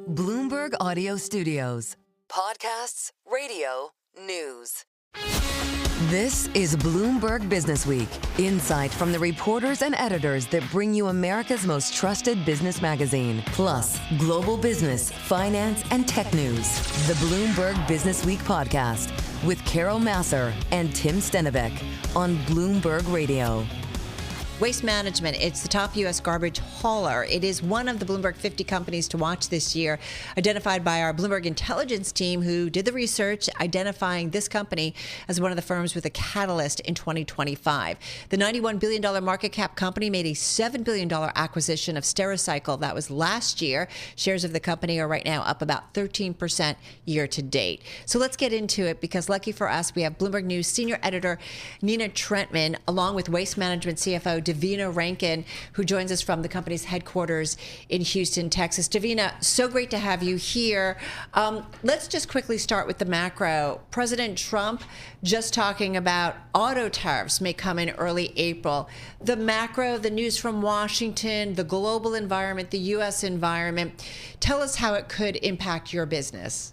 Bloomberg Audio Studios. Podcasts, radio, news. This is Bloomberg Businessweek, insight from the reporters and editors that bring you America's most trusted business magazine, plus global business, finance, and tech news. The Bloomberg Businessweek podcast with Carol Massar and Tim Stenovec on Bloomberg Radio. Waste Management, it's the top U.S. garbage hauler. It is one of the Bloomberg 50 companies to watch this year, identified by our Bloomberg intelligence team who did the research, identifying this company as one of the firms with a catalyst in 2025. The $91 billion market cap company made a $7 billion acquisition of Stericycle. That was last year. Shares of the company are right now up about 13% year to date. So let's get into it, because lucky for us, we have Bloomberg News senior editor Nina Trentmann, along with Waste Management CFO Devina Rankin, who joins us from the company's headquarters in Houston, Texas. Devina, so great to have you here. Let's just quickly start with the macro. President Trump just talking about auto tariffs may come in early April. The macro, the news from Washington, the global environment, the U.S. environment. Tell us how it could impact your business.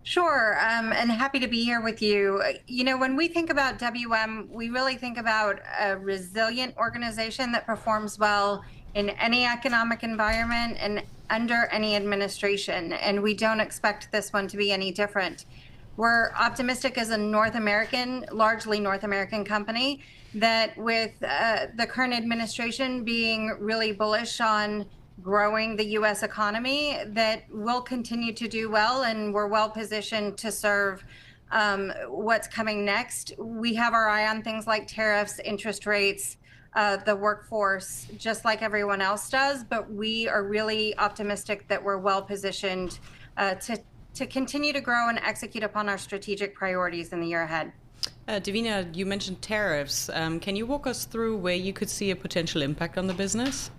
Sure, and happy to be here with you. You know, when we think about WM, we really think about a resilient organization that performs well in any economic environment and under any administration, and we don't expect this one to be any different. We're optimistic as a largely North American company, that with the current administration being really bullish on growing the U.S. economy, that we'll continue to do well, and we're well positioned to serve what's coming next. We have our eye on things like tariffs, interest rates, the workforce, just like everyone else does, but we are really optimistic that we're well positioned to continue to grow and execute upon our strategic priorities in the year ahead. Devina, you mentioned tariffs. Can you walk us through where you could see a potential impact on the business?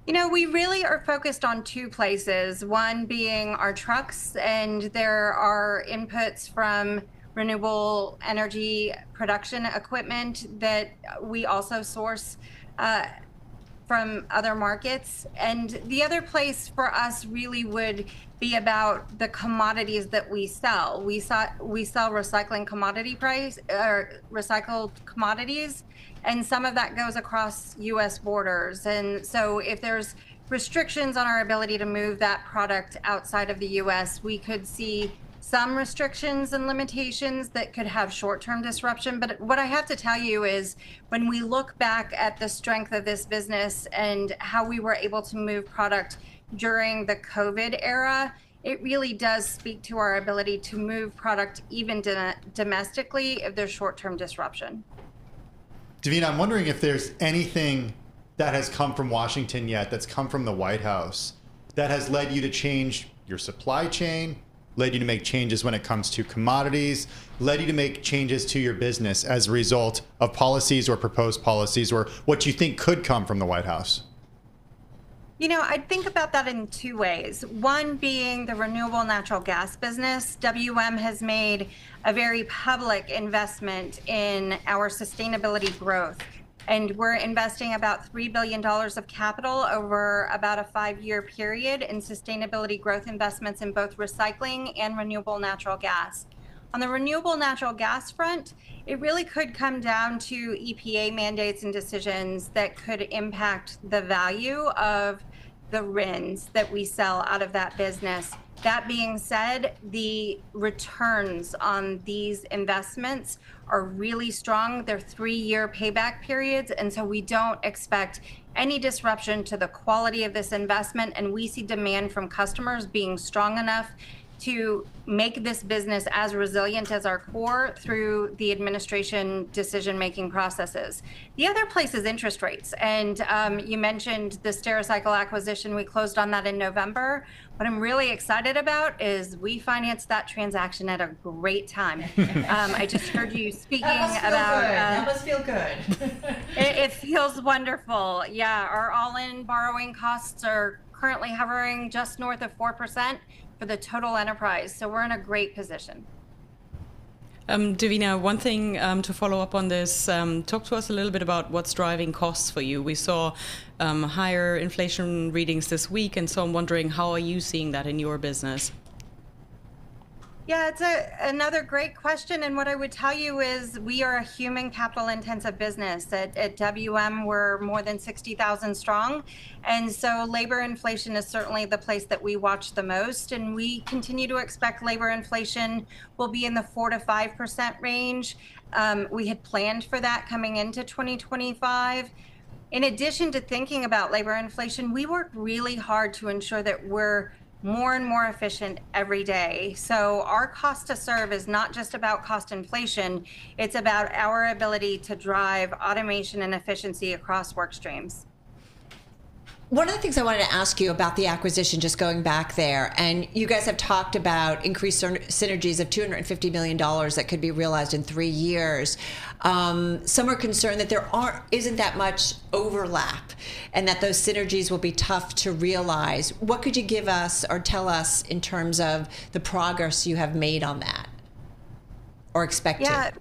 You know, we really are focused on two places, one being our trucks, and there are inputs from renewable energy production equipment that we also source from other markets. And the other place for us really would be about the commodities that we sell. We sell recycled commodities, and some of that goes across U.S. borders. And so if there's restrictions on our ability to move that product outside of the U.S., we could see some restrictions and limitations that could have short-term disruption. But what I have to tell you is, when we look back at the strength of this business and how we were able to move product during the COVID era, it really does speak to our ability to move product even domestically if there's short-term disruption. Devina, I'm wondering if there's anything that has come from Washington yet, that's come from the White House, that has led you to change your supply chain, led you to make changes when it comes to commodities, led you to make changes to your business as a result of policies or proposed policies, or what you think could come from the White House? You know, I think about that in two ways. One being the renewable natural gas business. WM has made a very public investment in our sustainability growth. And we're investing about $3 billion of capital over about a 5-year period in sustainability growth investments in both recycling and renewable natural gas. On the renewable natural gas front, it really could come down to EPA mandates and decisions that could impact the value of the RINs that we sell out of that business. That being said, the returns on these investments are really strong. They're 3-year payback periods, and so we don't expect any disruption to the quality of this investment, and we see demand from customers being strong enough to make this business as resilient as our core through the administration decision-making processes. The other place is interest rates. And you mentioned the Stericycle acquisition. We closed on that in November. What I'm really excited about is we financed that transaction at a great time. I just heard you speaking about... That must feel good. It feels wonderful. Yeah, our all-in borrowing costs are currently hovering just north of 4% for the total enterprise. So we're in a great position. Devina, one thing to follow up on this, talk to us a little bit about what's driving costs for you. We saw higher inflation readings this week, and so I'm wondering, how are you seeing that in your business? Yeah, it's another great question. And what I would tell you is we are a human capital intensive business. At WM, we're more than 60,000 strong. And so labor inflation is certainly the place that we watch the most. And we continue to expect labor inflation will be in the 4 to 5% range. We had planned for that coming into 2025. In addition to thinking about labor inflation, we work really hard to ensure that we're more and more efficient every day. So our cost to serve is not just about cost inflation, it's about our ability to drive automation and efficiency across work streams. One of the things I wanted to ask you about the acquisition, just going back there, and you guys have talked about increased synergies of $250 million that could be realized in 3 years. Some are concerned that there isn't that much overlap and that those synergies will be tough to realize. What could you give us or tell us in terms of the progress you have made on that or expect to?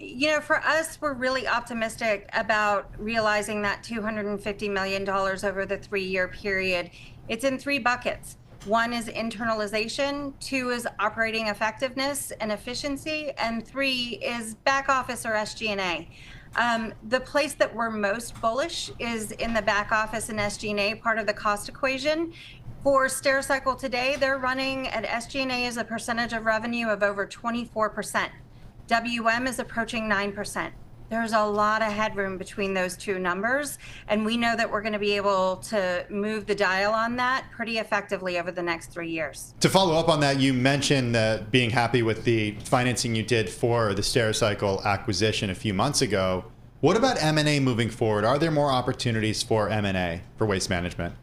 You know, for us, we're really optimistic about realizing that $250 million over the 3-year period. It's in 3 buckets. 1 is internalization, 2 is operating effectiveness and efficiency, and 3 is back office or SG&A. The place that we're most bullish is in the back office and SG&A part of the cost equation. For Stericycle today, they're running at SG&A as a percentage of revenue of over 24%. WM is approaching 9%. There's a lot of headroom between those 2 numbers, and we know that we're going to be able to move the dial on that pretty effectively over the next 3 years. To follow up on that, you mentioned being happy with the financing you did for the Stericycle acquisition a few months ago. What about M&A moving forward? Are there more opportunities for M&A for waste management?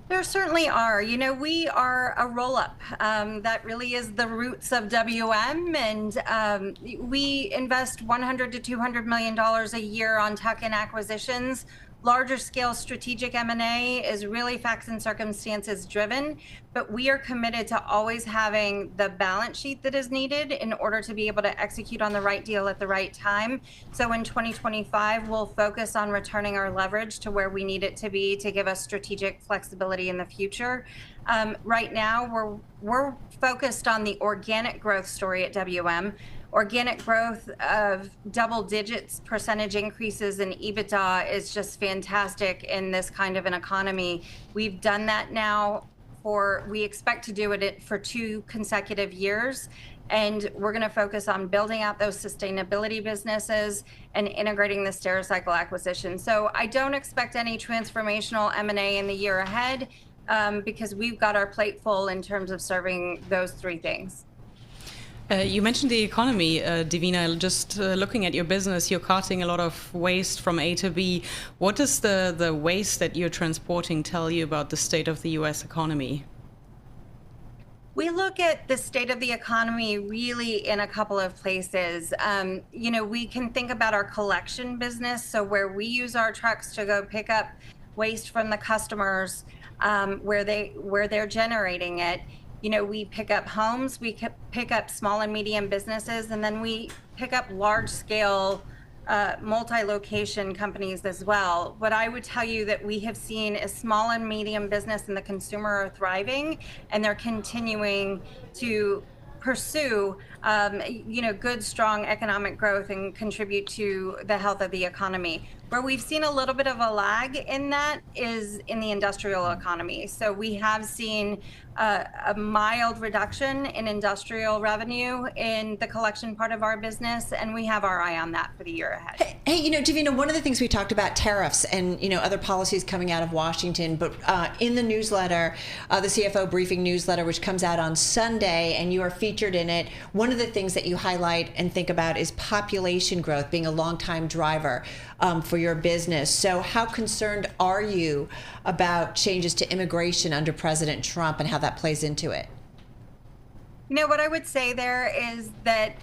There certainly are. You know, we are a roll-up. That really is the roots of WM, and we invest $100 to $200 million a year on tuck-in acquisitions. Larger scale strategic M&A is really facts and circumstances driven, but we are committed to always having the balance sheet that is needed in order to be able to execute on the right deal at the right time. So in 2025, we'll focus on returning our leverage to where we need it to be to give us strategic flexibility in the future. Right now, we're focused on the organic growth story at WM. Organic growth of double digits percentage increases in EBITDA is just fantastic in this kind of an economy. We've done that now we expect to do it for 2 consecutive years. And we're going to focus on building out those sustainability businesses and integrating the Stericycle acquisition. So I don't expect any transformational M&A in the year ahead because we've got our plate full in terms of serving those 3 things. You mentioned the economy, Devina. Just looking at your business, you're carting a lot of waste from A to B. What does the waste that you're transporting tell you about the state of the U.S. economy? We look at the state of the economy really in a couple of places. You know, we can think about our collection business, so where we use our trucks to go pick up waste from the customers, where they're generating it. You know, we pick up homes, we pick up small and medium businesses, and then we pick up large-scale multi-location companies as well. What I would tell you that we have seen is small and medium business and the consumer are thriving, and they're continuing to pursue, you know, good, strong economic growth and contribute to the health of the economy. Where we've seen a little bit of a lag in that is in the industrial economy. So we have seen a mild reduction in industrial revenue in the collection part of our business, and we have our eye on that for the year ahead. Hey, you know, Devina, one of the things we talked about tariffs and, you know, other policies coming out of Washington, but in the newsletter, the CFO Briefing newsletter, which comes out on Sunday, and you are featured in it, one of the things that you highlight and think about is population growth being a longtime driver for your business. So how concerned are you about changes to immigration under President Trump and how that plays into it? You know, what I would say there is that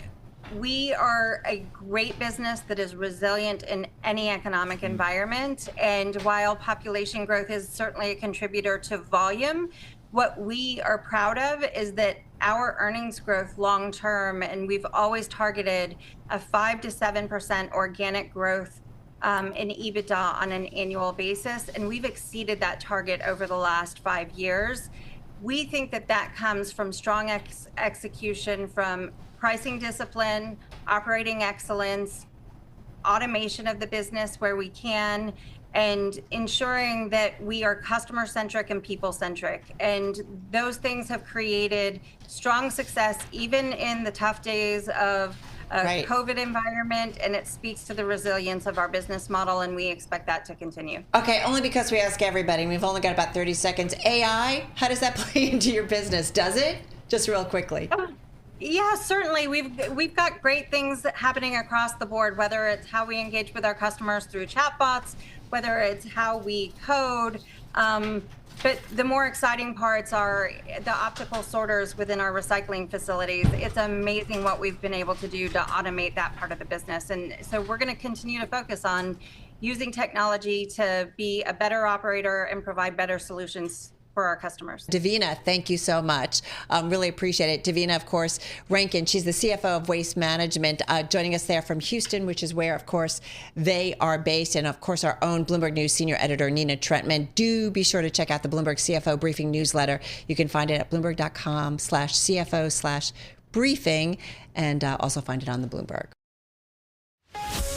we are a great business that is resilient in any economic environment. And while population growth is certainly a contributor to volume, what we are proud of is that our earnings growth long term, and we've always targeted a 5 to 7% organic growth in EBITDA on an annual basis, and we've exceeded that target over the last 5 years. We think that that comes from strong execution, from pricing discipline, operating excellence, automation of the business where we can, and ensuring that we are customer-centric and people-centric. And those things have created strong success even in the tough days of a COVID environment, and it speaks to the resilience of our business model, and we expect that to continue. Okay, only because we ask everybody, and we've only got about 30 seconds. AI, how does that play into your business? Does it? Just real quickly. Yeah, certainly. We've got great things happening across the board, whether it's how we engage with our customers through chatbots, whether it's how we code. But the more exciting parts are the optical sorters within our recycling facilities. It's amazing what we've been able to do to automate that part of the business. And so we're going to continue to focus on using technology to be a better operator and provide better solutions for our customers. Devina, thank you so much. Really appreciate it. Devina, of course, Rankin, she's the CFO of Waste Management, joining us there from Houston, which is where, of course, they are based. And, of course, our own Bloomberg News senior editor, Nina Trentmann. Do be sure to check out the Bloomberg CFO Briefing newsletter. You can find it at bloomberg.com/CFO/briefing, and also find it on the Bloomberg.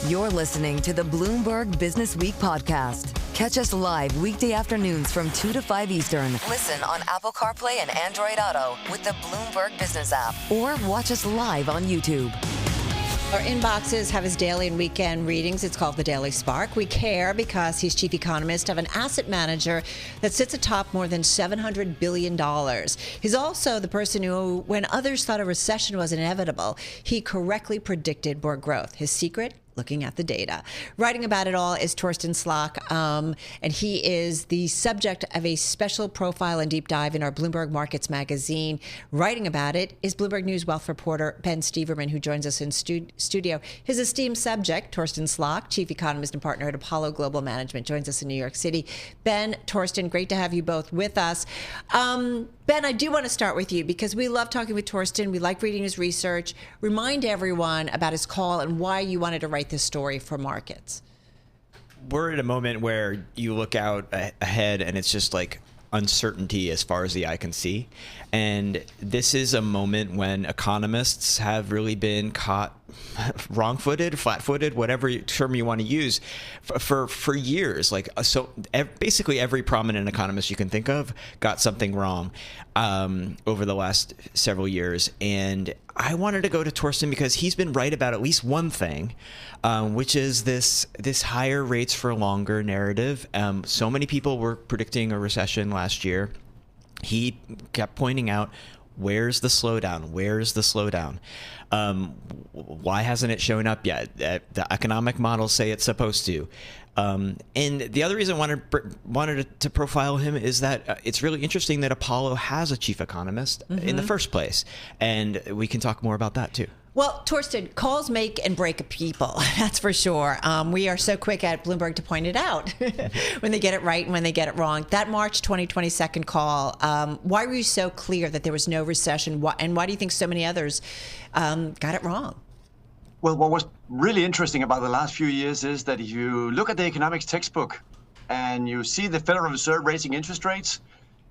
You're listening to the Bloomberg Businessweek podcast. Catch us live weekday afternoons from 2 to 5 Eastern. Listen on Apple CarPlay and Android Auto with the Bloomberg Business app, or watch us live on YouTube. Our inboxes have his daily and weekend readings. It's called the Daily Spark. We care because he's chief economist of an asset manager that sits atop more than $700 billion. He's also the person who, when others thought a recession was inevitable, he correctly predicted more growth. His secret? Looking at the data. Writing about it all is Torsten Slok, and he is the subject of a special profile and deep dive in our Bloomberg Markets magazine. Writing about it is Bloomberg News Wealth Reporter Ben Steverman, who joins us in studio. His esteemed subject, Torsten Slok, chief economist and partner at Apollo Global Management, joins us in New York City. Ben, Torsten, great to have you both with us. Ben, I do want to start with you because we love talking with Torsten. We like reading his research. Remind everyone about his call and why you wanted to write this story for markets. We're at a moment where you look out ahead and it's just like uncertainty as far as the eye can see. And this is a moment when economists have really been caught wrong-footed, flat-footed, whatever term you want to use, for years. Basically every prominent economist you can think of got something wrong over the last several years. And I wanted to go to Torsten because he's been right about at least one thing, which is this higher rates for longer narrative. So many people were predicting a recession last year. He kept pointing out, where's the slowdown? Where's the slowdown? Why hasn't it shown up yet? The economic models say it's supposed to. And the other reason I wanted to profile him is that it's really interesting that Apollo has a chief economist in the first place. And we can talk more about that, too. Well, Torsten, calls make and break people, that's for sure. We are so quick at Bloomberg to point it out when they get it right and when they get it wrong. That March 2020 second call, why were you so clear that there was no recession? And why do you think so many others got it wrong? Well, what was really interesting about the last few years is that if you look at the economics textbook and you see the Federal Reserve raising interest rates,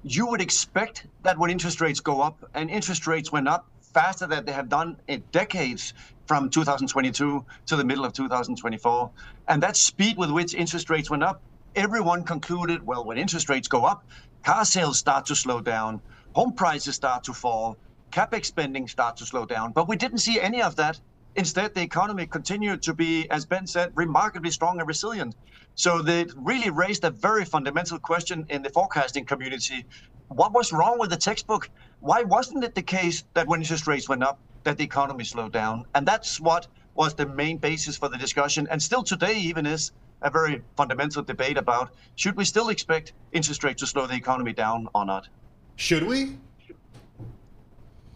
you would expect that when interest rates go up, and interest rates went up faster than they have done in decades from 2022 to the middle of 2024. And that speed with which interest rates went up, everyone concluded, well, when interest rates go up, car sales start to slow down, home prices start to fall, capex spending starts to slow down. But we didn't see any of that. Instead, the economy continued to be, as Ben said, remarkably strong and resilient. So they really raised a very fundamental question in the forecasting community. What was wrong with the textbook? Why wasn't it the case that when interest rates went up, that the economy slowed down? And that's what was the main basis for the discussion. And still today even is a very fundamental debate about, should we still expect interest rates to slow the economy down or not? Should we?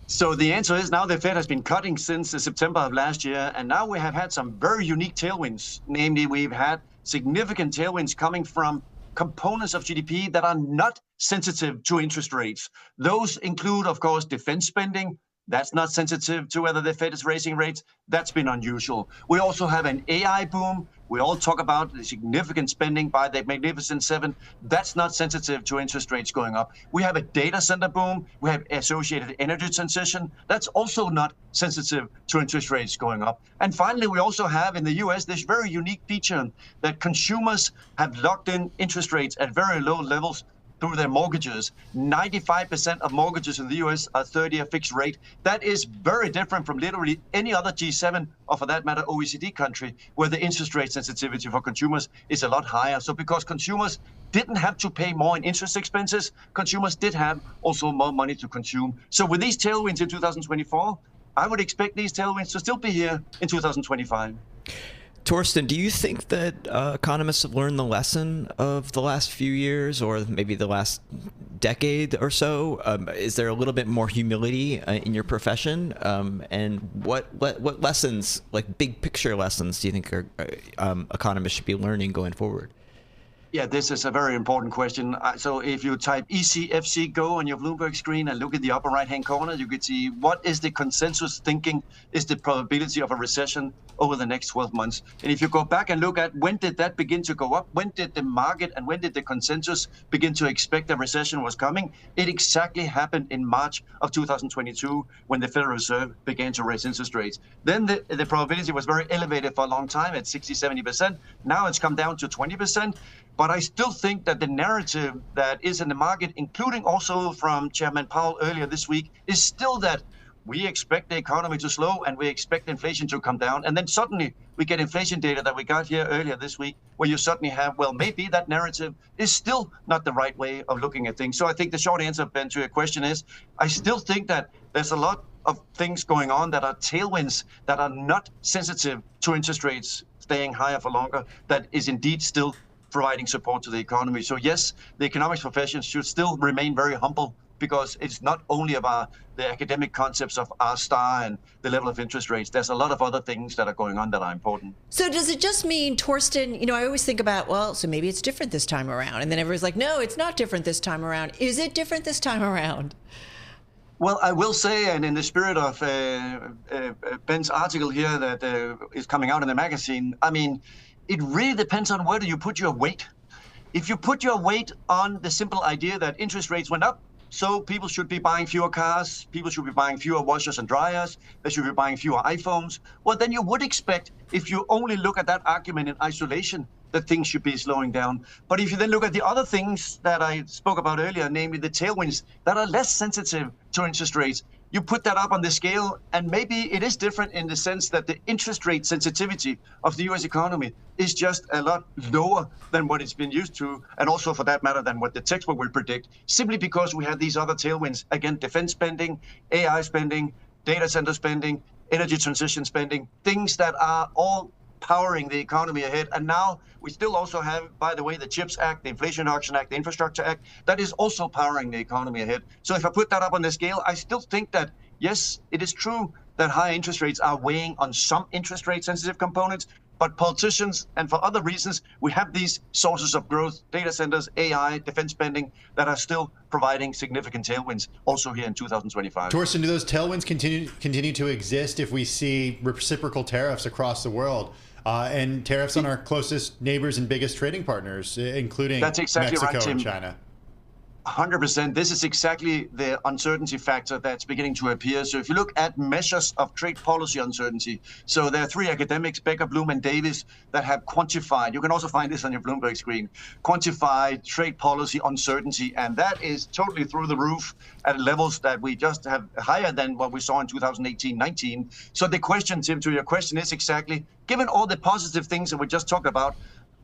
So the answer is now the Fed has been cutting since September of last year. And now we have had some very unique tailwinds. Namely, we've had significant tailwinds coming from components of GDP that are not sensitive to interest rates. Those include, of course, defense spending. That's not sensitive to whether the Fed is raising rates. That's been unusual. We also have an AI boom. We all talk about the significant spending by the Magnificent Seven. That's not sensitive to interest rates going up. We have a data center boom. We have associated energy transition. That's also not sensitive to interest rates going up. And finally, we also have in the US this very unique feature that consumers have locked in interest rates at very low levels through their mortgages. 95% of mortgages in the US are 30-year fixed rate. That is very different from literally any other G7, or for that matter, OECD country, where the interest rate sensitivity for consumers is a lot higher. So because consumers didn't have to pay more in interest expenses, consumers did have also more money to consume. So with these tailwinds in 2024, I would expect these tailwinds to still be here in 2025. Torsten, do you think that economists have learned the lesson of the last few years, or maybe the last decade or so? Is there a little bit more humility in your profession? And what lessons, like big picture lessons, do you think economists should be learning going forward? Yeah, this is a very important question. So if you type ECFC Go on your Bloomberg screen and look at the upper right-hand corner, you can see what is the consensus thinking is the probability of a recession over the next 12 months. And if you go back and look at when did that begin to go up, when did the market and when did the consensus begin to expect a recession was coming, it exactly happened in March of 2022 when the Federal Reserve began to raise interest rates. Then the probability was very elevated for a long time at 60, 70%. Now it's come down to 20%. But I still think that the narrative that is in the market, including also from Chairman Powell earlier this week, is still that we expect the economy to slow and we expect inflation to come down. And then suddenly we get inflation data that we got here earlier this week, where you suddenly have, well, maybe that narrative is still not the right way of looking at things. So I think the short answer, Ben, to your question is, I still think that there's a lot of things going on that are tailwinds that are not sensitive to interest rates staying higher for longer, that is indeed still providing support to the economy. So yes, the economics profession should still remain very humble, because it's not only about the academic concepts of R star and the level of interest rates. There's a lot of other things that are going on that are important. So does it just mean, Torsten, I always think about, well, so maybe it's different this time around. And then everyone's like, no, it's not different this time around. Is it different this time around? Well, I will say, and in the spirit of Ben's article here that is coming out in the magazine, I mean, it really depends on where do you put your weight. If you put your weight on the simple idea that interest rates went up, so people should be buying fewer cars, people should be buying fewer washers and dryers, they should be buying fewer iPhones, well, then you would expect, if you only look at that argument in isolation, that things should be slowing down. But if you then look at the other things that I spoke about earlier, namely the tailwinds that are less sensitive to interest rates, you put that up on the scale, and maybe it is different in the sense that the interest rate sensitivity of the US economy is just a lot lower than what it's been used to, and also for that matter than what the textbook will predict, simply because we have these other tailwinds. Again, defense spending, AI spending, data center spending, energy transition spending, things that are all powering the economy ahead. And now we still also have, by the way, the CHIPS Act, the Inflation Reduction Act, the Infrastructure Act, that is also powering the economy ahead. So if I put that up on the scale, I still think that, yes, it is true that high interest rates are weighing on some interest rate sensitive components, but politicians, and for other reasons, we have these sources of growth, data centers, AI, defense spending, that are still providing significant tailwinds also here in 2025. Torsten, do those tailwinds continue to exist if we see reciprocal tariffs across the world? And tariffs on our closest neighbors and biggest trading partners, including Mexico and China. 100%. This is exactly the uncertainty factor that's beginning to appear. So if you look at measures of trade policy uncertainty, so there are three academics, Becker, Bloom, and Davis, that have quantified, you can also find this on your Bloomberg screen, quantified trade policy uncertainty, and that is totally through the roof at levels that we just have higher than what we saw in 2018-19. So the question, Tim, to your question is exactly, given all the positive things that we just talked about,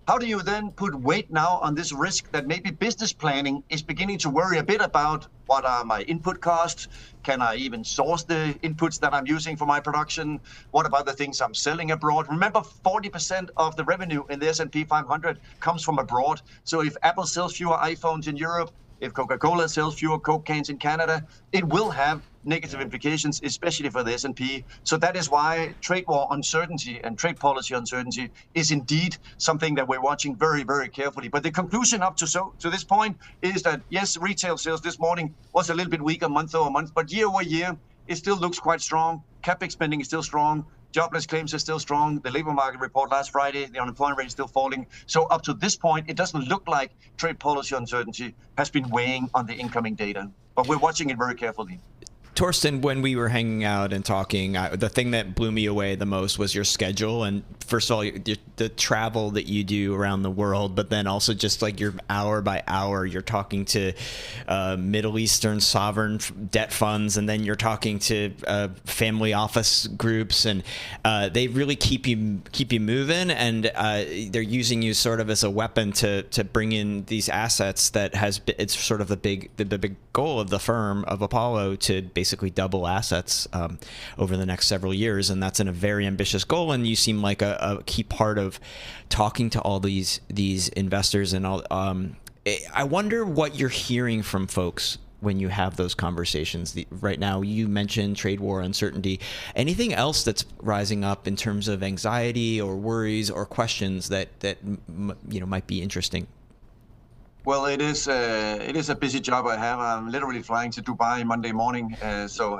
how do you then put weight now on this risk that maybe business planning is beginning to worry a bit about? What are my input costs? Can I even source the inputs that I'm using for my production? What about the things I'm selling abroad? Remember, 40% of the revenue in the S&P 500 comes from abroad. So if Apple sells fewer iPhones in Europe, If Coca-Cola sells fewer Coke cans in Canada, it will have negative implications, especially for the S&P. So that is why trade war uncertainty and trade policy uncertainty is indeed something that we're watching very, very carefully. But the conclusion up to this point is that, yes, retail sales this morning was a little bit weaker month over month, but year over year, it still looks quite strong. CapEx spending is still strong. Jobless claims are still strong. The labor market report last Friday, the unemployment rate is still falling. So up to this point, it doesn't look like trade policy uncertainty has been weighing on the incoming data. But we're watching it very carefully. Torsten, when we were hanging out and talking, the thing that blew me away the most was your schedule. And first of all, the travel that you do around the world, but then also just like your hour by hour, you're talking to Middle Eastern sovereign debt funds, and then you're talking to family office groups, and they really keep you moving, and they're using you sort of as a weapon to bring in these assets that it's sort of the big goal of the firm of Apollo to basically double assets over the next several years, and that's a very ambitious goal. And you seem like a key part of talking to all these investors and all. I wonder what you're hearing from folks when you have those conversations. Right now, you mentioned trade war uncertainty. Anything else that's rising up in terms of anxiety or worries or questions that might be interesting? Well, it is a busy job I have. I'm literally flying to Dubai Monday morning. So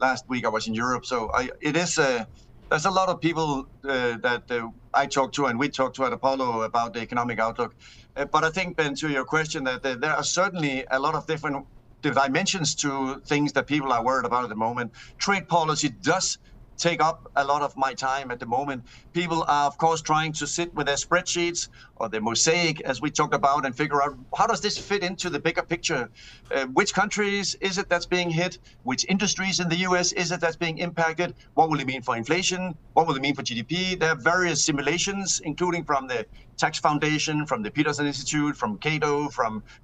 last week I was in Europe. So there's a lot of people that I talk to and we talk to at Apollo about the economic outlook. But I think, Ben, to your question, that there are certainly a lot of different dimensions to things that people are worried about at the moment. Trade policy does take up a lot of my time at the moment. People are, of course, trying to sit with their spreadsheets or their mosaic, as we talked about, and figure out how does this fit into the bigger picture? Which countries is it that's being hit? Which industries in the US is it that's being impacted? What will it mean for inflation? What will it mean for GDP? There are various simulations, including from the Tax Foundation, from the Peterson Institute, from Cato,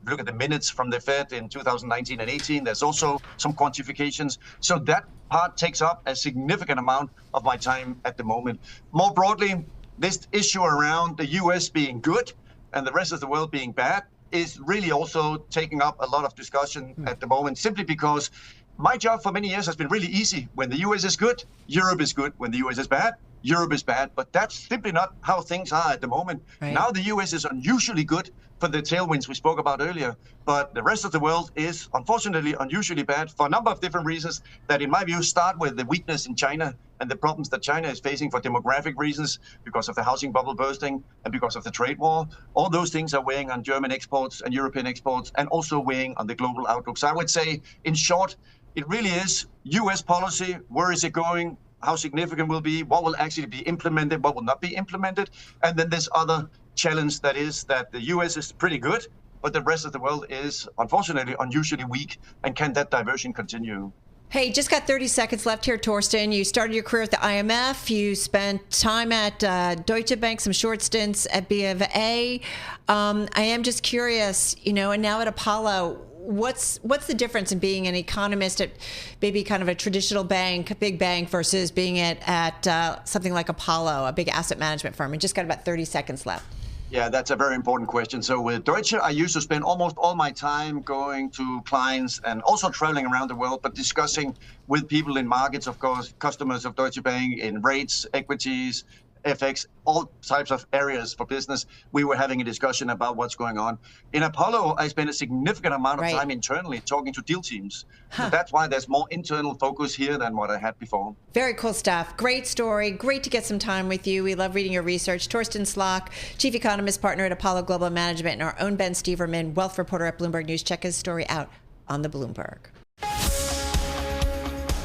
look at the minutes from the Fed in 2019 and 18. There's also some quantifications. So that part takes up a significant amount of my time at the moment. More broadly, this issue around the US being good and the rest of the world being bad is really also taking up a lot of discussion at the moment, simply because my job for many years has been really easy. When the US is good, Europe is good. When the US is bad, Europe is bad. But that's simply not how things are at the moment. Right. Now the US is unusually good for the tailwinds we spoke about earlier. But the rest of the world is unfortunately unusually bad for a number of different reasons that, in my view, start with the weakness in China and the problems that China is facing for demographic reasons, because of the housing bubble bursting and because of the trade war. All those things are weighing on German exports and European exports, and also weighing on the global outlook. So I would say, in short, it really is US policy. Where is it going? How significant will it be? What will actually be implemented? What will not be implemented? And then this other challenge that is that the US is pretty good, but the rest of the world is unfortunately unusually weak. And can that diversion continue? Hey, just got 30 seconds left here, Torsten. You started your career at the IMF. You spent time at Deutsche Bank, some short stints at B of A. I am just curious, and now at Apollo, what's the difference in being an economist at maybe kind of a traditional bank, a big bank, versus being at something like Apollo, a big asset management firm? And just got about 30 seconds left. Yeah, that's a very important question. So with Deutsche, I used to spend almost all my time going to clients and also traveling around the world, but discussing with people in markets, of course, customers of Deutsche Bank, in rates, equities, FX, all types of areas for business. We were having a discussion about what's going on. In Apollo, I spent a significant amount of time internally talking to deal teams. So that's why there's more internal focus here than what I had before. Very cool stuff. Great story. Great to get some time with you. We love reading your research. Torsten Slok, Chief Economist Partner at Apollo Global Management, and our own Ben Steverman, Wealth Reporter at Bloomberg News. Check his story out on the Bloomberg.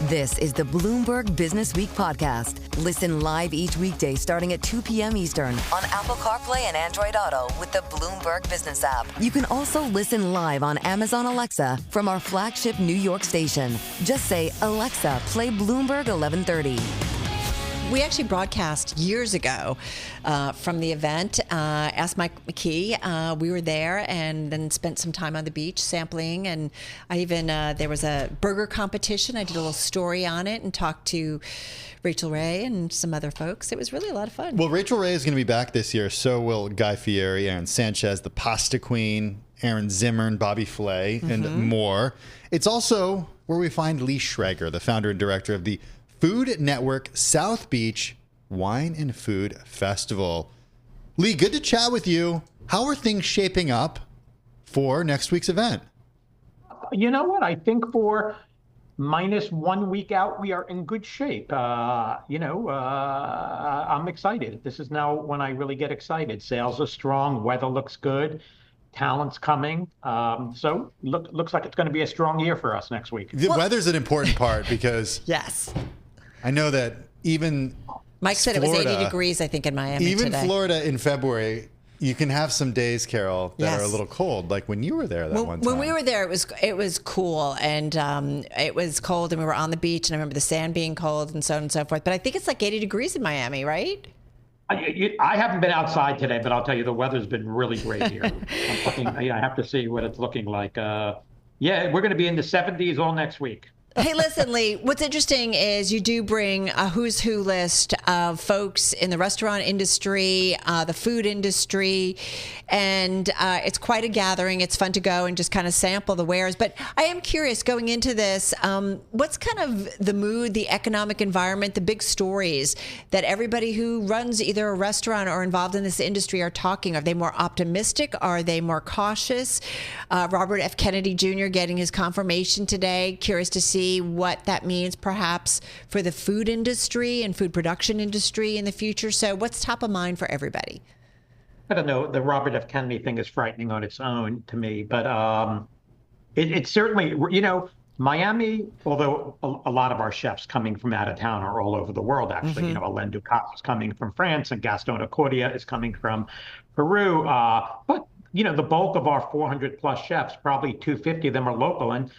This is the Bloomberg Businessweek podcast. Listen live each weekday starting at 2 p.m. Eastern on Apple CarPlay and Android Auto with the Bloomberg Business app. You can also listen live on Amazon Alexa from our flagship New York station. Just say, Alexa, play Bloomberg 1130. We actually broadcast years ago from the event. Asked Mike McKee. We were there and then spent some time on the beach sampling. And I even, there was a burger competition. I did a little story on it and talked to Rachel Ray and some other folks. It was really a lot of fun. Well, Rachel Ray is going to be back this year. So will Guy Fieri, Aaron Sanchez, the Pasta Queen, Aaron Zimmern, Bobby Flay, and more. It's also where we find Lee Schrager, the founder and director of the Food Network South Beach Wine and Food Festival. Lee, good to chat with you. How are things shaping up for next week's event? You know what? I think for minus 1 week out, we are in good shape. I'm excited. This is now when I really get excited. Sales are strong. Weather looks good. Talent's coming. So looks like it's going to be a strong year for us next week. The weather's an important part because yes, I know that even Mike said Florida, it was 80 degrees, I think, in Miami even today. Florida in February, you can have some days, Carol, that are a little cold, like when you were there that one time. When we were there, it was cool, and it was cold, and we were on the beach, and I remember the sand being cold and so on and so forth. But I think it's like 80 degrees in Miami, right? I haven't been outside today, but I'll tell you, the weather's been really great here. I have to see what it's looking like. We're going to be in the 70s all next week. Hey, listen, Lee, what's interesting is you do bring a who's who list of folks in the restaurant industry, the food industry, and it's quite a gathering. It's fun to go and just kind of sample the wares. But I am curious, going into this, what's kind of the mood, the economic environment, the big stories that everybody who runs either a restaurant or involved in this industry are talking? Are they more optimistic? Are they more cautious? Robert F. Kennedy Jr. getting his confirmation today. Curious to see what that means perhaps for the food industry and food production industry in the future. So what's top of mind for everybody? I don't know. The Robert F. Kennedy thing is frightening on its own to me, but it's certainly, Miami, although a lot of our chefs coming from out of town are all over the world, actually. Alain Ducasse is coming from France and Gaston Acordia is coming from Peru. But the bulk of our 400 plus chefs, probably 250 of them are local. And,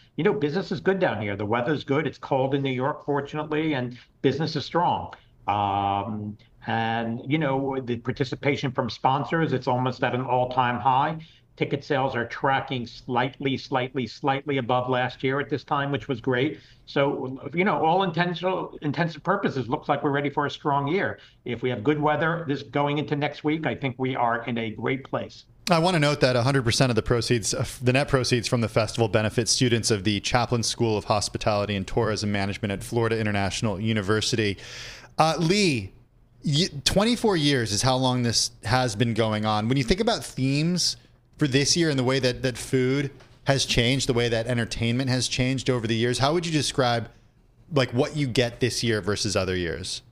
business is good down here. The weather's good. It's cold in New York, fortunately, and business is strong. And, the participation from sponsors, it's almost at an all-time high. Ticket sales are tracking slightly above last year at this time, which was great. So, all intensive purposes, looks like we're ready for a strong year. If we have good weather this going into next week, I think we are in a great place. I want to note that 100% of the proceeds, the net proceeds from the festival benefit students of the Chaplin School of Hospitality and Tourism Management at Florida International University. Lee, 24 years is how long this has been going on. When you think about themes for this year and the way that food has changed, the way that entertainment has changed over the years, how would you describe like what you get this year versus other years?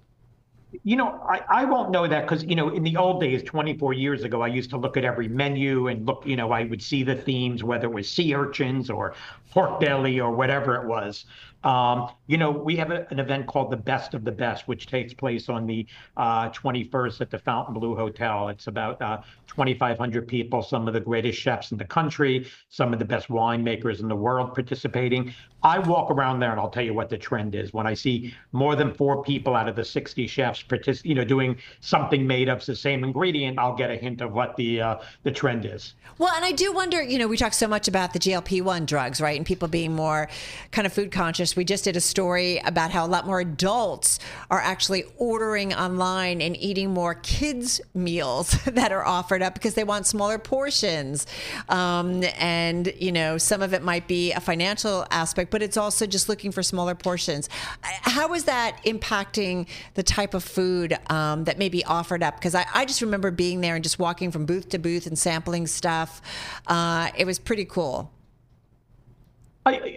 I won't know that because, in the old days, 24 years ago, I used to look at every menu and look, I would see the themes, whether it was sea urchins or pork belly or whatever it was. We have an event called the Best of the Best, which takes place on the 21st at the Fontainebleau Hotel. It's about 2,500 people, some of the greatest chefs in the country, some of the best winemakers in the world participating. I walk around there and I'll tell you what the trend is. When I see more than 4 people out of the 60 chefs doing something made of the same ingredient, I'll get a hint of what the trend is. Well, and I do wonder, we talk so much about the GLP-1 drugs, right? And people being more kind of food conscious. We just did a story about how a lot more adults are actually ordering online and eating more kids' meals that are offered up because they want smaller portions. And, some of it might be a financial aspect, but it's also just looking for smaller portions. How is that impacting the type of food that may be offered up? Because I just remember being there and just walking from booth to booth and sampling stuff. It was pretty cool.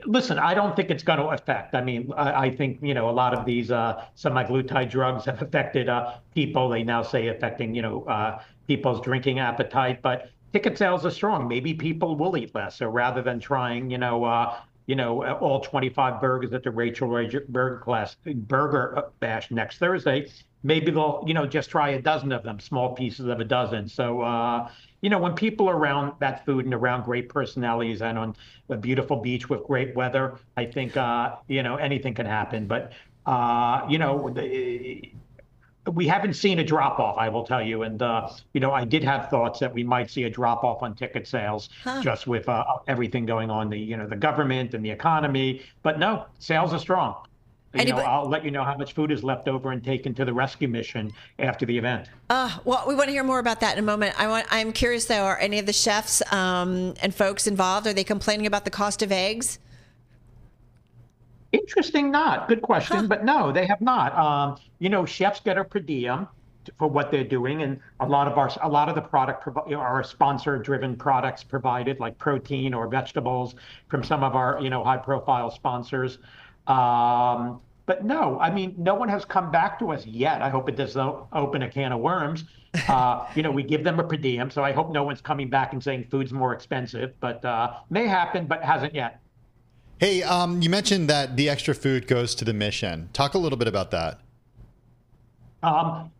Listen, I don't think it's going to affect. I think, a lot of these semaglutide drugs have affected people. They now say affecting, people's drinking appetite. But ticket sales are strong. Maybe people will eat less. So rather than trying, all 25 burgers at the Rachel Burger Bash next Thursday, maybe they'll, just try a dozen of them, small pieces of a dozen. So, when people are around that food and around great personalities and on a beautiful beach with great weather, I think, anything can happen. But, we haven't seen a drop off, I will tell you. And, I did have thoughts that we might see a drop off on ticket sales just with everything going on, the government and the economy. But no, sales are strong. I'll let you know how much food is left over and taken to the rescue mission after the event. Well, we want to hear more about that in a moment. I'm curious, though, are any of the chefs and folks involved, are they complaining about the cost of eggs? Interesting, not. Good question, but no, they have not. Chefs get a per diem for what they're doing, and a lot of the product are sponsor-driven products provided, like protein or vegetables from some of our high-profile sponsors. But no, no one has come back to us yet. I hope it doesn't open a can of worms. We give them a per diem, so I hope no one's coming back and saying food's more expensive, but may happen, but hasn't yet. Hey, you mentioned that the extra food goes to the mission. Talk a little bit about that.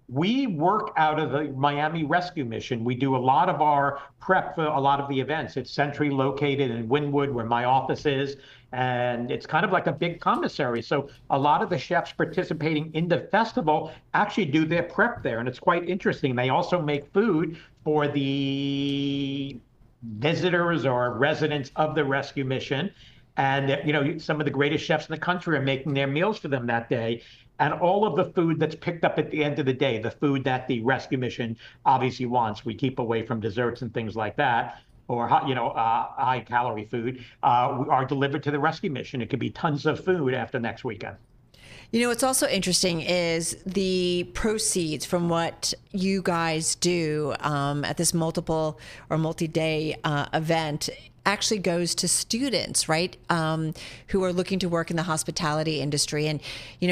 We work out of the Miami Rescue Mission. We do a lot of our prep for a lot of the events. It's centrally located in Wynwood, where my office is, and it's kind of like a big commissary. So a lot of the chefs participating in the festival actually do their prep there, and it's quite interesting. They also make food for the visitors or residents of the rescue mission. And, some of the greatest chefs in the country are making their meals for them that day. And all of the food that's picked up at the end of the day, the food that the rescue mission obviously wants, we keep away from desserts and things like that, or, high calorie food, are delivered to the rescue mission. It could be tons of food after next weekend. What's also interesting is the proceeds from what you guys do at this multi-day event actually goes to students, right, who are looking to work in the hospitality industry. And,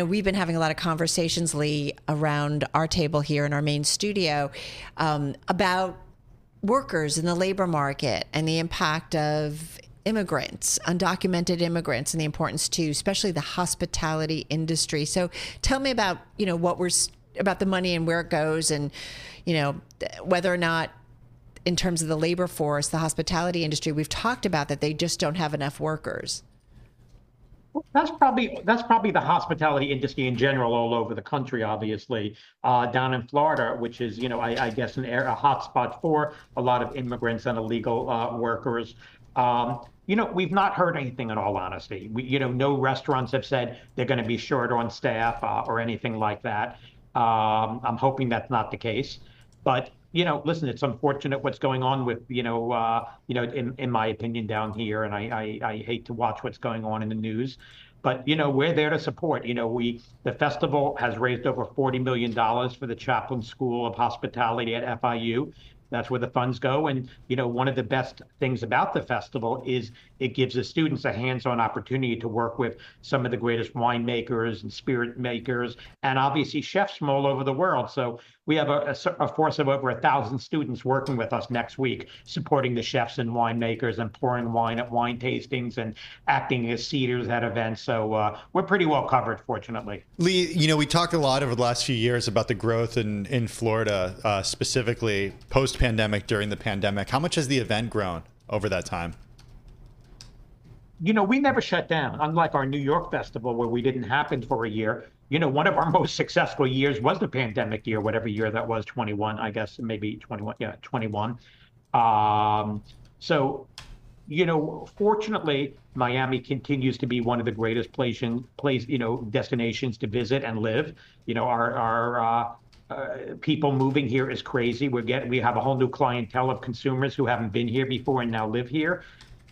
we've been having a lot of conversations, Lee, around our table here in our main studio about workers in the labor market and the impact of immigrants, undocumented immigrants, and the importance to especially the hospitality industry. So tell me about, about the money and where it goes, and, whether or not, in terms of the labor force, the hospitality industry, we've talked about that they just don't have enough workers. Well, that's probably the hospitality industry in general all over the country, obviously. Down in Florida, which is, I guess a hot spot for a lot of immigrants and illegal workers. We've not heard anything, in all honesty. No restaurants have said they're going to be short on staff or anything like that. I'm hoping that's not the case. But, listen, it's unfortunate what's going on with, in my opinion down here. And I hate to watch what's going on in the news. But, we're there to support. The festival has raised over $40 million for the Chaplain School of Hospitality at FIU. That's where the funds go. And, one of the best things about the festival is it gives the students a hands-on opportunity to work with some of the greatest winemakers and spirit makers, and obviously chefs from all over the world. So we have a force of over 1,000 students working with us next week, supporting the chefs and winemakers and pouring wine at wine tastings and acting as seaters at events. So we're pretty well covered, fortunately. Lee, we talked a lot over the last few years about the growth in Florida, specifically post-pandemic, during the pandemic. How much has the event grown over that time? We never shut down, unlike our New York festival, where we didn't happen for a year. One of our most successful years was the pandemic year, whatever year that was, 21, I guess, maybe 21. Yeah, 21. So, fortunately, Miami continues to be one of the greatest destinations to visit and live. Our people moving here is crazy. We have a whole new clientele of consumers who haven't been here before and now live here.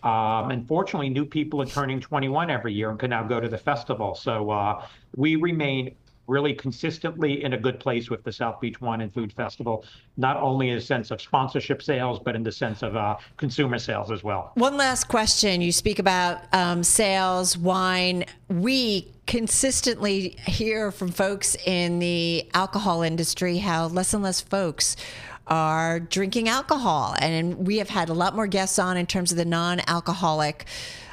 And fortunately, new people are turning 21 every year and can now go to the festival. So we remain really consistently in a good place with the South Beach Wine and Food Festival, not only in the sense of sponsorship sales, but in the sense of consumer sales as well. One last question. You speak about sales, wine. We consistently hear from folks in the alcohol industry how less and less folks are drinking alcohol. And we have had a lot more guests on in terms of the non-alcoholic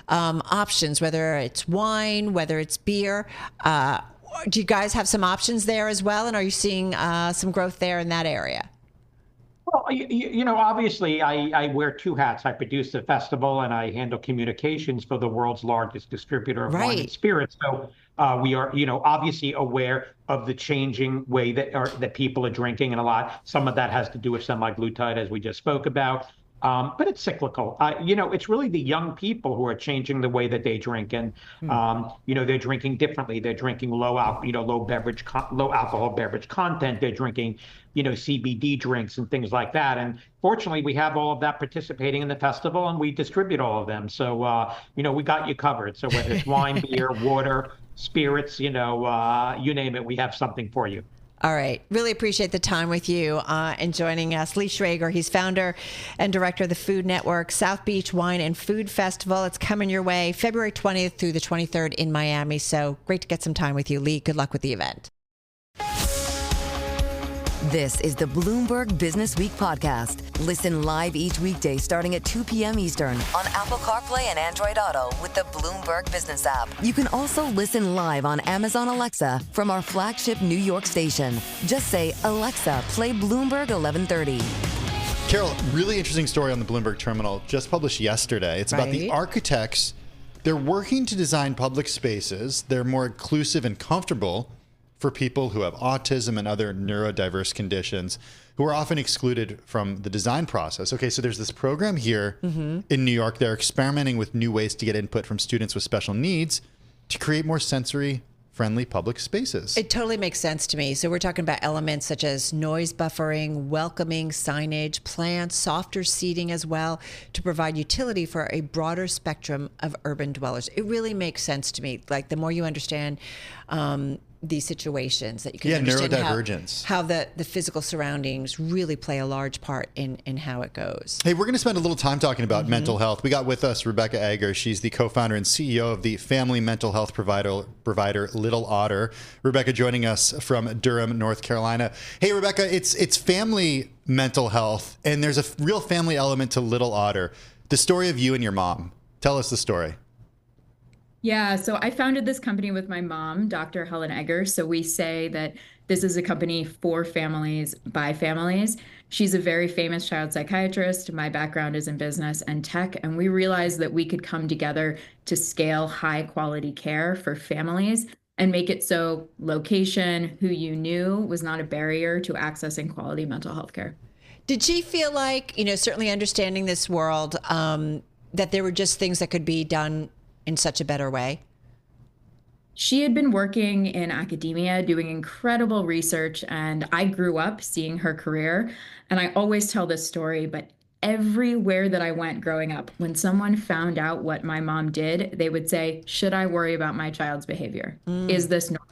options, whether it's wine, whether it's beer. Do you guys have some options there as well? And are you seeing some growth there in that area? Well, obviously, I wear two hats. I produce the festival, and I handle communications for the world's largest distributor of wine and spirits. So we are, obviously aware of the changing way that people are drinking, and some of that has to do with semaglutide, as we just spoke about. But it's cyclical. It's really the young people who are changing the way that they drink, and they're drinking differently. They're drinking low alcohol beverage content. They're drinking, CBD drinks and things like that. And fortunately, we have all of that participating in the festival, and we distribute all of them. So we got you covered. So whether it's wine, beer, water, spirits, you name it, we have something for you. All right. Really appreciate the time with you and joining us. Lee Schrager, he's founder and director of the Food Network South Beach Wine and Food Festival. It's coming your way February 20th through the 23rd in Miami. So great to get some time with you, Lee. Good luck with the event. This is the Bloomberg Businessweek podcast. Listen live each weekday starting at 2 p.m. Eastern on Apple CarPlay and Android Auto with the Bloomberg Business app. You can also listen live on Amazon Alexa from our flagship New York station. Just say, Alexa, play Bloomberg 1130. Carol, really interesting story on the Bloomberg terminal just published yesterday. It's about the architects. They're working to design public spaces. They're more inclusive and comfortable for people who have autism and other neurodiverse conditions who are often excluded from the design process. Okay, so there's this program here in New York. They're experimenting with new ways to get input from students with special needs to create more sensory-friendly public spaces. It totally makes sense to me. So we're talking about elements such as noise buffering, welcoming signage, plants, softer seating as well, to provide utility for a broader spectrum of urban dwellers. It really makes sense to me. Like, the more you understand these situations, that you can understand neurodivergence. how the physical surroundings really play a large part in how it goes. Hey, we're going to spend a little time talking about mental health. We got with us Rebecca Egger. She's the co-founder and CEO of the family mental health provider Little Otter. Rebecca joining us from Durham, North Carolina. Hey, Rebecca, it's family mental health, and there's a real family element to Little Otter. The story of you and your mom. Tell us the story. Yeah, so I founded this company with my mom, Dr. Helen Egger. So we say that this is a company for families, by families. She's a very famous child psychiatrist. My background is in business and tech, and we realized that we could come together to scale high quality care for families and make it so location, who you knew, was not a barrier to accessing quality mental health care. Did she feel like, certainly understanding this world, that there were just things that could be done in such a better way? She had been working in academia, doing incredible research, and I grew up seeing her career. And I always tell this story, but everywhere that I went growing up, when someone found out what my mom did, they would say, should I worry about my child's behavior? Is this normal?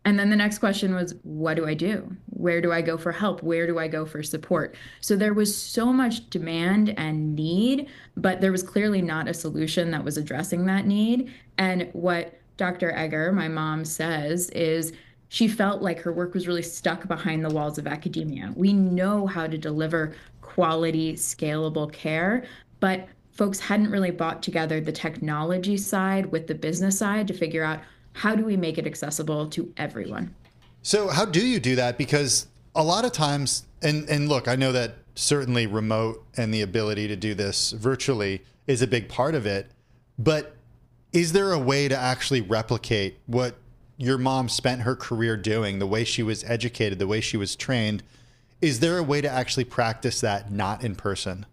And then the next question was, what do I do? Where do I go for help? Where do I go for support? So there was so much demand and need, but there was clearly not a solution that was addressing that need. And what Dr. Egger, my mom, says is she felt like her work was really stuck behind the walls of academia. We know how to deliver quality, scalable care, but folks hadn't really brought together the technology side with the business side to figure out, how do we make it accessible to everyone? So how do you do that? Because a lot of times, and look, I know that certainly remote and the ability to do this virtually is a big part of it, but is there a way to actually replicate what your mom spent her career doing, the way she was educated, the way she was trained? Is there a way to actually practice that not in person?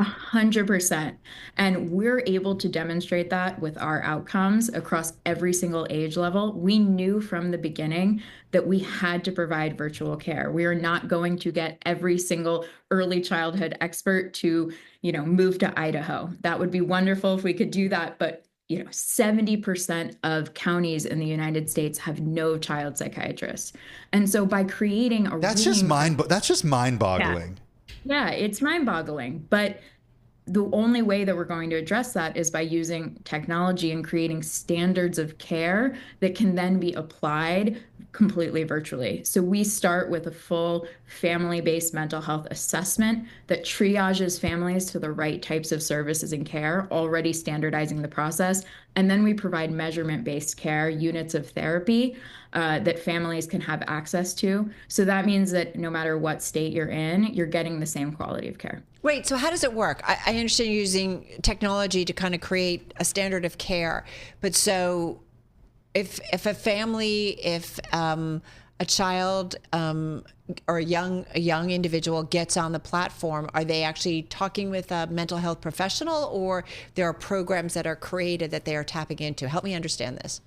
100%. And we're able to demonstrate that with our outcomes across every single age level. We knew from the beginning that we had to provide virtual care. We are not going to get every single early childhood expert to, move to Idaho. That would be wonderful if we could do that. But 70% of counties in the United States have no child psychiatrists. And so by creating a that's just mind-boggling. Yeah, it's mind-boggling. But the only way that we're going to address that is by using technology and creating standards of care that can then be applied completely virtually. So we start with a full family-based mental health assessment that triages families to the right types of services and care, already standardizing the process. And then we provide measurement-based care, units of therapy that families can have access to. So that means that no matter what state you're in, you're getting the same quality of care. Wait, so how does it work? I understand you're using technology to kind of create a standard of care, but so if a family, if a child or a young individual gets on the platform, are they actually talking with a mental health professional, or there are programs that are created that they are tapping into? Help me understand this.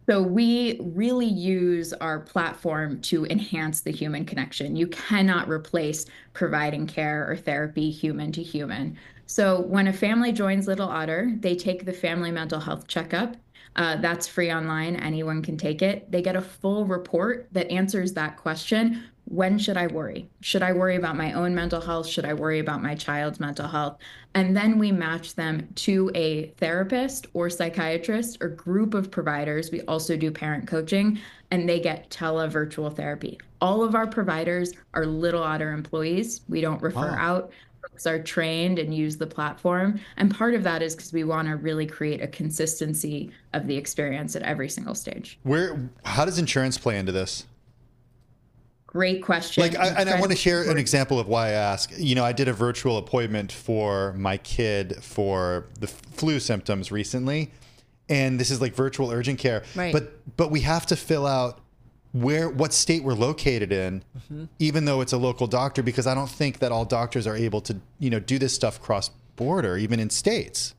So we really use our platform to enhance the human connection. You cannot replace providing care or therapy human to human. So when a family joins Little Otter, they take the family mental health checkup. That's free online. Anyone can take it. They get a full report that answers that question. When should I worry? Should I worry about my own mental health? Should I worry about my child's mental health? And then we match them to a therapist or psychiatrist or group of providers. We also do parent coaching, and they get televirtual therapy. All of our providers are Little Otter employees. We don't refer out. Folks are trained and use the platform. And part of that is because we want to really create a consistency of the experience at every single stage. How does insurance play into this? Great question. I want to share an example of why I ask. I did a virtual appointment for my kid for the flu symptoms recently, and this is like virtual urgent care. Right. But we have to fill out what state we're located in, even though it's a local doctor, because I don't think that all doctors are able to, do this stuff cross-border, even in states.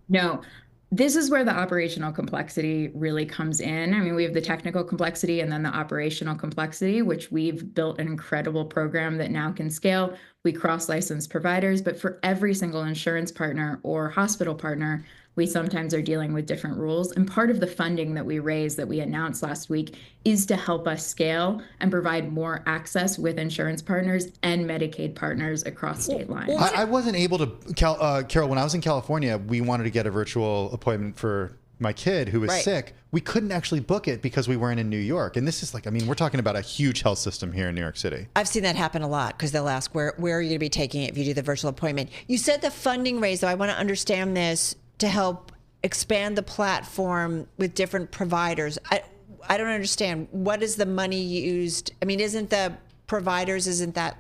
No. This is where the operational complexity really comes in. I mean, we have the technical complexity and then the operational complexity, which we've built an incredible program that now can scale. We cross-license providers, but for every single insurance partner or hospital partner, we sometimes are dealing with different rules. And part of the funding that we raised that we announced last week is to help us scale and provide more access with insurance partners and Medicaid partners across state lines. I wasn't able to, Carol, when I was in California, we wanted to get a virtual appointment for my kid who was sick. We couldn't actually book it because we weren't in New York. And this is we're talking about a huge health system here in New York City. I've seen that happen a lot because they'll ask, where are you going to be taking it if you do the virtual appointment? You said the funding raised, though. I want to understand this to help expand the platform with different providers. I don't understand. What is the money used? I mean, isn't that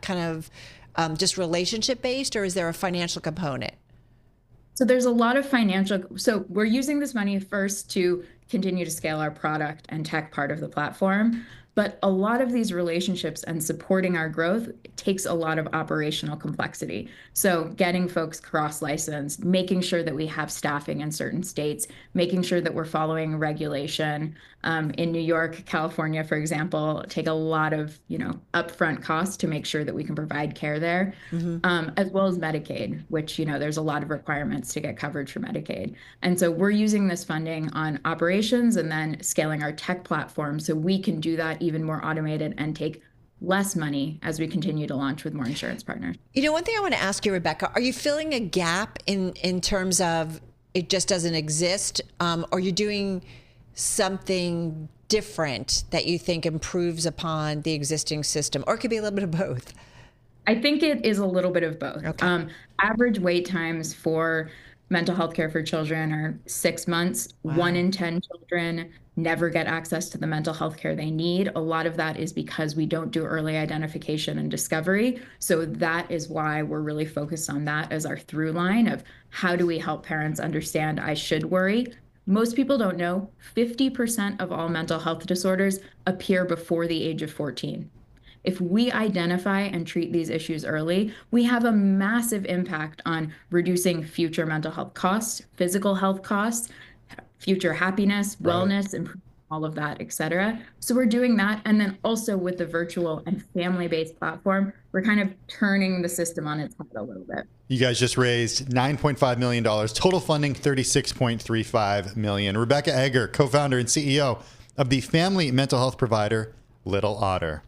kind of just relationship based, or is there a financial component? So there's a lot of so we're using this money first to continue to scale our product and tech part of the platform. But a lot of these relationships and supporting our growth takes a lot of operational complexity. So getting folks cross-licensed, making sure that we have staffing in certain states, making sure that we're following regulation. In New York, California, for example, take a lot of upfront costs to make sure that we can provide care there, as well as Medicaid, which there's a lot of requirements to get coverage for Medicaid. And so we're using this funding on operations and then scaling our tech platform so we can do that even more automated and take less money as we continue to launch with more insurance partners. One thing I want to ask you, Rebecca, are you filling a gap in terms of it just doesn't exist? Or you're doing something different that you think improves upon the existing system? Or it could be a little bit of both. I think it is a little bit of both. Okay. Average wait times for mental health care for children are 6 months. Wow. 1 in 10 children never get access to the mental health care they need. A lot of that is because we don't do early identification and discovery. So that is why we're really focused on that as our through line of how do we help parents understand I should worry. Most people don't know 50% of all mental health disorders appear before the age of 14. If we identify and treat these issues early, we have a massive impact on reducing future mental health costs, physical health costs, future happiness, wellness, and all of that, et cetera. So we're doing that. And then also with the virtual and family-based platform, we're kind of turning the system on its head a little bit. You guys just raised $9.5 million, total funding $36.35 million. Rebecca Egger, co-founder and CEO of the family mental health provider, Little Otter.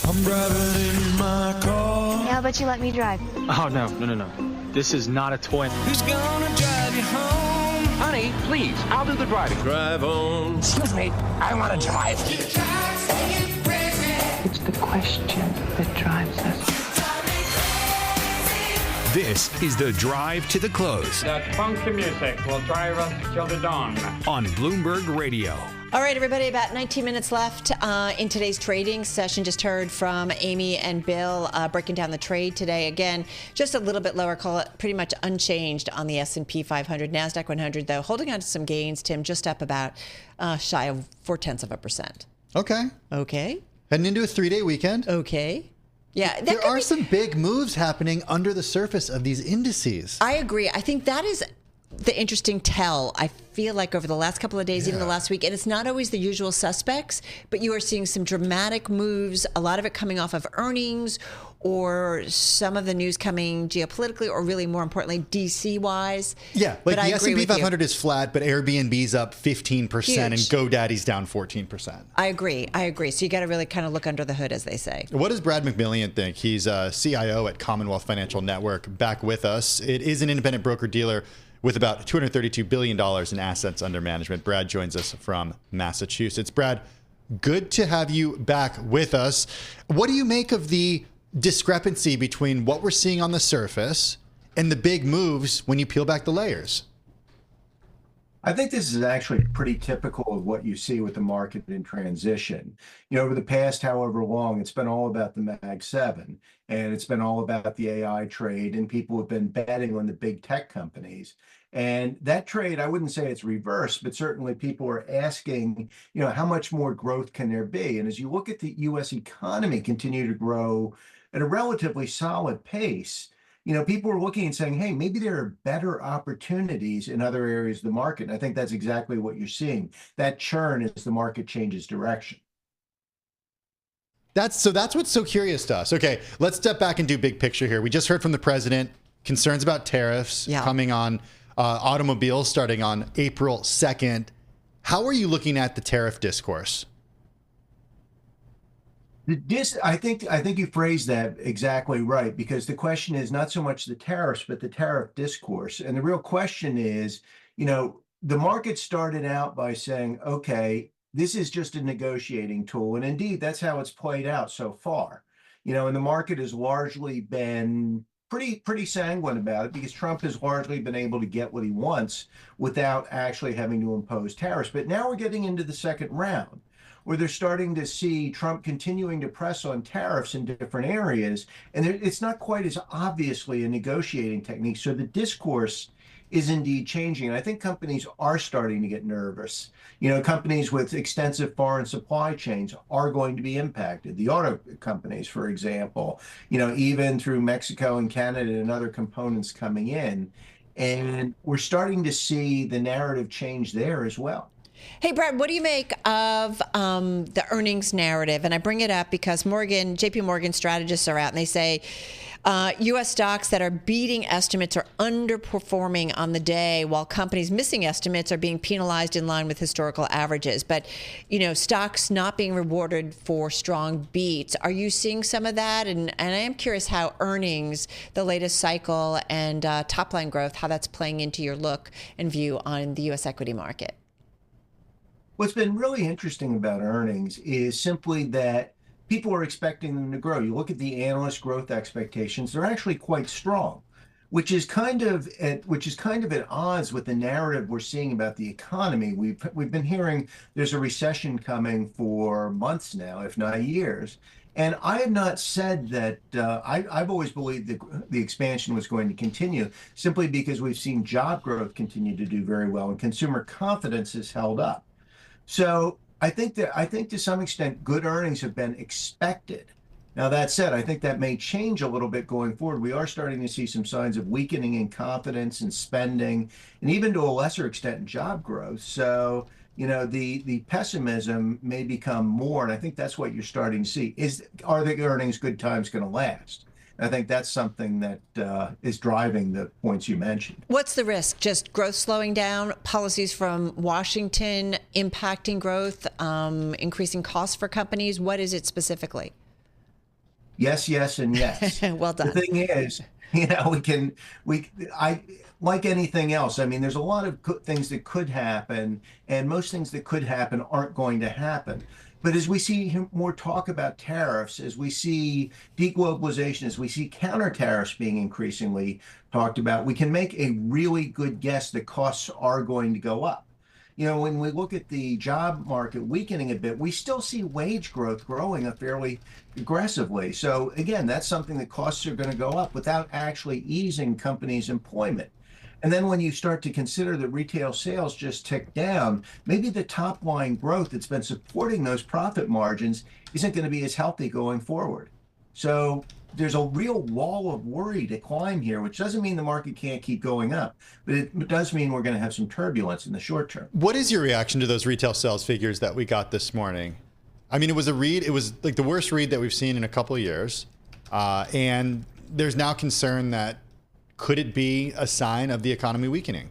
I'm driving in my car. How about you let me drive? Oh, no. This is not a toy. Who's gonna drive you home? Honey, please, I'll do the driving. Drive on. Excuse me, I want to drive. It's the question that drives us. This is the Drive to the Close. That funky music will drive us till the dawn. On Bloomberg Radio. All right, everybody, about 19 minutes left in today's trading session. Just heard from Amy and Bill breaking down the trade today. Again, just a little bit lower, call it pretty much unchanged on the S&P 500. NASDAQ 100, though, holding on to some gains, Tim, just up about shy of 0.4%. Okay. Heading into a 3-day weekend. Okay. Yeah, there are some big moves happening under the surface of these indices. I agree. I think that is the interesting tell. I feel like over the last couple of days, even the last week, and it's not always the usual suspects, but you are seeing some dramatic moves, a lot of it coming off of earnings or some of the news coming geopolitically or really more importantly, DC-wise. Yeah, like the S&P 500 is flat, but Airbnb's up 15% and GoDaddy's down 14%. I agree. So you got to really kind of look under the hood, as they say. What does Brad McMillian think? He's a CIO at Commonwealth Financial Network, back with us. It is an independent broker-dealer with about $232 billion in assets under management. Brad joins us from Massachusetts. Brad, good to have you back with us. What do you make of the discrepancy between what we're seeing on the surface and the big moves when you peel back the layers? I think this is actually pretty typical of what you see with the market in transition. Over the past however long, it's been all about the Mag 7, and it's been all about the AI trade, and people have been betting on the big tech companies. And that trade, I wouldn't say it's reversed, but certainly people are asking, how much more growth can there be? And as you look at the U.S. economy continue to grow at a relatively solid pace, people are looking and saying, hey, maybe there are better opportunities in other areas of the market. And I think that's exactly what you're seeing. That churn as the market changes direction. That's what's so curious to us. Okay, let's step back and do big picture here. We just heard from the president, concerns about tariffs coming on automobiles starting on April 2nd. How are you looking at the tariff discourse? I think you phrased that exactly right, because the question is not so much the tariffs, but the tariff discourse. And the real question is, the market started out by saying, okay, this is just a negotiating tool. And indeed, that's how it's played out so far. And the market has largely been pretty sanguine about it because Trump has largely been able to get what he wants without actually having to impose tariffs. But now we're getting into the second round, where they're starting to see Trump continuing to press on tariffs in different areas. And it's not quite as obviously a negotiating technique. So the discourse is indeed changing. And I think companies are starting to get nervous. Companies with extensive foreign supply chains are going to be impacted. The auto companies, for example, even through Mexico and Canada and other components coming in. And we're starting to see the narrative change there as well. Hey, Brad, what do you make of the earnings narrative? And I bring it up because JP Morgan strategists are out and they say U.S. stocks that are beating estimates are underperforming on the day, while companies missing estimates are being penalized in line with historical averages. But, stocks not being rewarded for strong beats. Are you seeing some of that? And I am curious how earnings, the latest cycle, and top line growth, how that's playing into your look and view on the U.S. equity market. What's been really interesting about earnings is simply that people are expecting them to grow. You look at the analyst growth expectations; they're actually quite strong, which is kind of at odds with the narrative we're seeing about the economy. We've been hearing there's a recession coming for months now, if not years. And I have not said that I've always believed that the expansion was going to continue simply because we've seen job growth continue to do very well and consumer confidence has held up. So I think to some extent, good earnings have been expected. Now, that said, I think that may change a little bit going forward. We are starting to see some signs of weakening in confidence and spending, and even to a lesser extent, job growth. So, the pessimism may become more, and I think that's what you're starting to see. Are the earnings good times going to last? I think that's something that is driving the points you mentioned. What's the risk? Just growth slowing down, policies from Washington impacting growth, increasing costs for companies? What is it specifically? Yes, and yes. Well done. The thing is, like anything else, I mean, there's a lot of things that could happen, and most things that could happen aren't going to happen. But as we see more talk about tariffs, as we see deglobalization, as we see counter tariffs being increasingly talked about, we can make a really good guess that costs are going to go up. You know, when we look at the job market weakening a bit, we still see wage growth growing fairly aggressively. So again, that's something that costs are going to go up without actually easing companies' employment. And then when you start to consider that retail sales just ticked down, maybe the top line growth that's been supporting those profit margins isn't going to be as healthy going forward. So there's a real wall of worry to climb here, which doesn't mean the market can't keep going up, but it does mean we're going to have some turbulence in the short term. What is your reaction to those retail sales figures that we got this morning? I mean, it was like the worst read that we've seen in a couple of years. And there's now concern that could it be a sign of the economy weakening?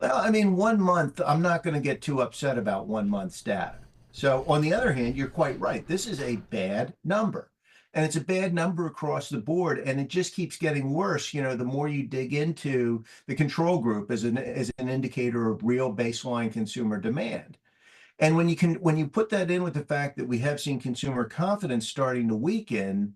Well, I mean, 1 month, I'm not going to get too upset about 1 month's data. So on the other hand, you're quite right. This is a bad number. And it's a bad number across the board. And it just keeps getting worse, you know, the more you dig into the control group as an indicator of real baseline consumer demand. And when you put that in with the fact that we have seen consumer confidence starting to weaken,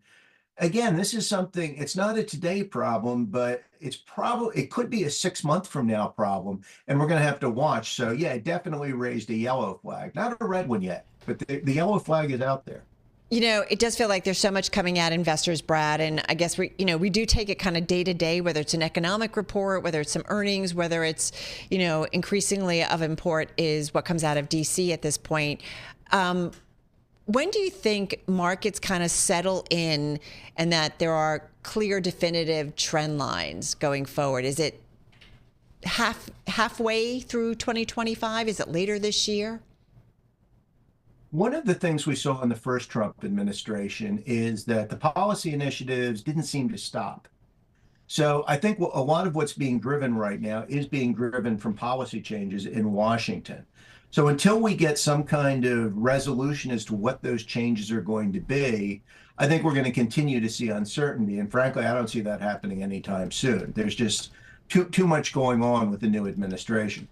again, this is something, it's not a today problem, but it could be a 6 month from now problem, and we're going to have to watch. So yeah, it definitely raised a yellow flag, not a red one yet, but the yellow flag is out there. You know, it does feel like there's so much coming at investors, Brad, and I guess we do take it kind of day to day, whether it's an economic report, whether it's some earnings, whether it's, you know, increasingly of import is what comes out of DC at this point. When do you think markets kind of settle in and that there are clear, definitive trend lines going forward? Is it halfway through 2025? Is it later this year? One of the things we saw in the first Trump administration is that the policy initiatives didn't seem to stop. So I think a lot of what's being driven right now is being driven from policy changes in Washington. So until we get some kind of resolution as to what those changes are going to be, I think we're going to continue to see uncertainty. And frankly, I don't see that happening anytime soon. There's just too much going on with the new administration.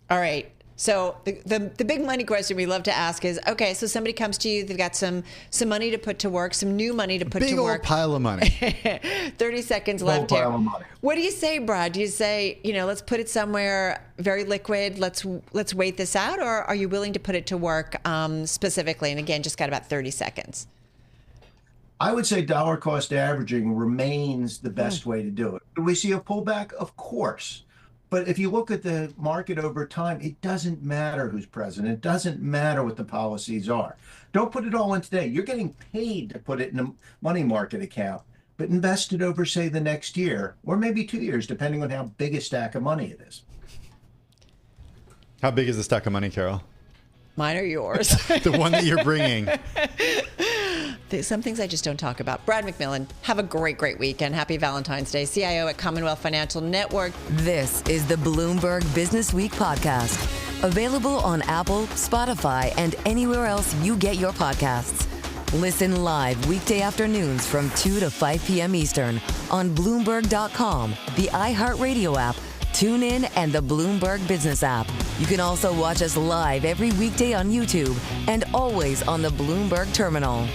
All right. So the big money question we love to ask is, okay, so somebody comes to you, they've got some money to put to work, some new money to put to work. Big old pile of money. 30 seconds left here. What do you say, Brad? Do you say, you know, let's put it somewhere very liquid, let's wait this out, or are you willing to put it to work specifically? And again, just got about 30 seconds. I would say dollar cost averaging remains the best way to do it. Do we see a pullback? Of course. But if you look at the market over time, it doesn't matter who's president. It doesn't matter what the policies are. Don't put it all in today. You're getting paid to put it in a money market account, but invest it over, say, the next year, or maybe 2 years, depending on how big a stack of money it is. How big is the stack of money, Carol? Mine or yours? The one that you're bringing. Some things I just don't talk about. Brad McMillan, have a great, great weekend. Happy Valentine's Day. CIO at Commonwealth Financial Network. This is the Bloomberg Businessweek podcast. Available on Apple, Spotify, and anywhere else you get your podcasts. Listen live weekday afternoons from 2 to 5 p.m. Eastern on Bloomberg.com, the iHeartRadio app, TuneIn, and the Bloomberg Business app. You can also watch us live every weekday on YouTube and always on the Bloomberg Terminal.